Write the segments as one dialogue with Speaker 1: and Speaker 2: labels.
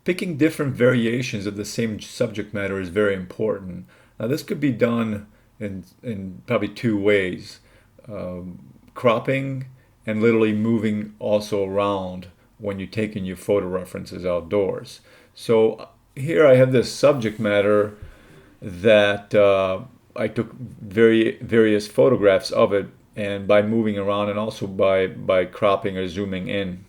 Speaker 1: picking different variations of the same subject matter is very important. Now, this could be done in probably two ways. Cropping and literally moving also around when you're taking your photo references outdoors. So here I have this subject matter that I took various photographs of it, and by moving around and also by cropping or zooming in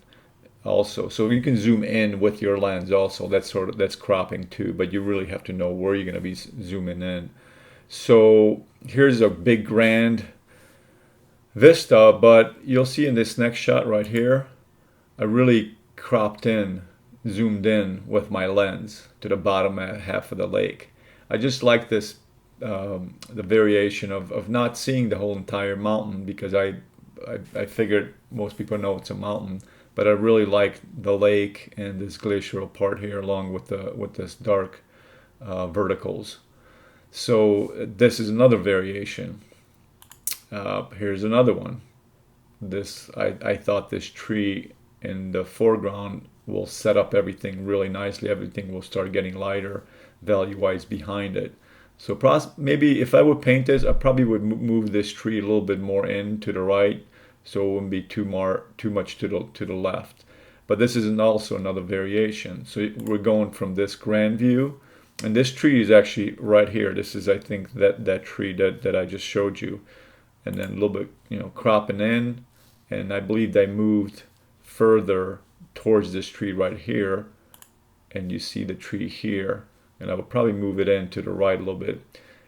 Speaker 1: also. So you can zoom in with your lens also. That's cropping too, but you really have to know where you're going to be zooming in. So here's a big grand vista, but you'll see in this next shot right here, I really cropped in, zoomed in with my lens to the bottom half of the lake. I just like this, the variation of not seeing the whole entire mountain, because I figured most people know it's a mountain, but I really like the lake and this glacial part here along with this dark verticals. So this is another variation. Here's another one. I thought this tree in the foreground will set up everything really nicely. Everything will start getting lighter value-wise behind it. So maybe if I would paint this, I probably would move this tree a little bit more in to the right, so it wouldn't be too much to the left. But this is also another variation. So we're going from this grand view, and this tree is actually right here. This is, I think, that tree that I just showed you, and then a little bit, cropping in, and I believe they moved further towards this tree right here, and you see the tree here, and I would probably move it in to the right a little bit.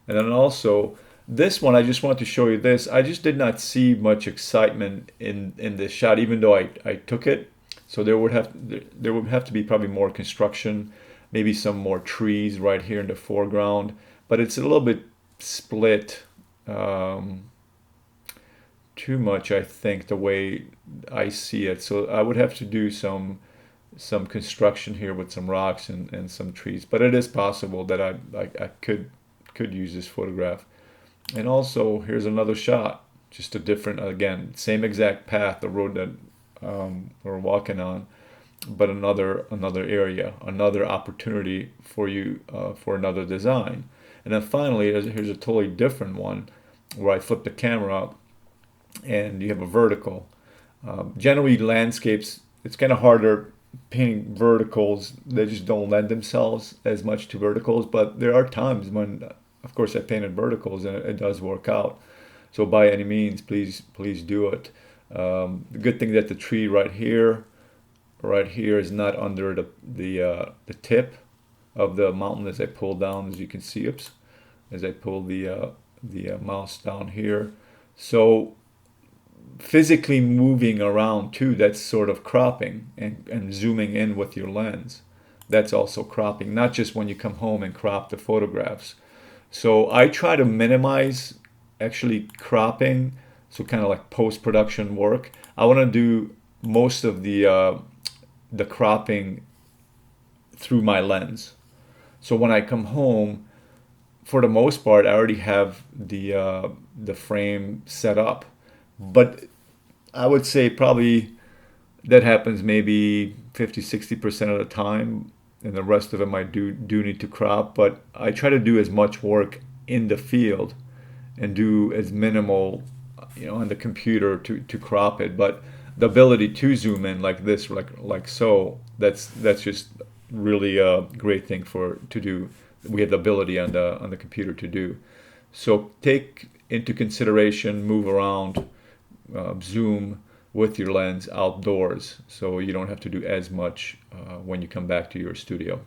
Speaker 1: And then also this one, I just want to show you this. I just did not see much excitement in this shot, even though I took it. So there would have to be probably more construction, maybe some more trees right here in the foreground, but it's a little bit split. Too much, I think, the way I see it. So I would have to do some construction here with some rocks and some trees. But it is possible that I could use this photograph. And also, here's another shot, just a different, again, same exact path, the road that we're walking on, but another area, another opportunity for you for another design. And then finally, here's a totally different one where I flip the camera up and you have a vertical. Generally, landscapes, it's kind of harder painting verticals. They just don't lend themselves as much to verticals, but there are times when, of course, I painted verticals and it does work out. So by any means, please do it. The good thing that the tree right here is not under the tip of the mountain as I pull down, as you can see. As I pull the mouse down here. So physically moving around too, that's sort of cropping and zooming in with your lens. That's also cropping, not just when you come home and crop the photographs. So I try to minimize actually cropping, so kind of like post-production work. I want to do most of the cropping through my lens. So when I come home, for the most part, I already have the frame set up. But I would say probably that happens maybe 50-60% of the time, and the rest of them I do need to crop. But I try to do as much work in the field and do as minimal, on the computer to crop it. But the ability to zoom in like this, like so, that's just really a great thing to do. We have the ability on the computer to do. So take into consideration, move around, zoom with your lens outdoors, so you don't have to do as much when you come back to your studio.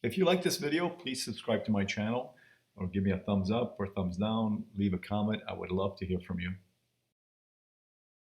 Speaker 1: If you like this video, please subscribe to my channel, or give me a thumbs up or thumbs down. Leave a comment. I would love to hear from you.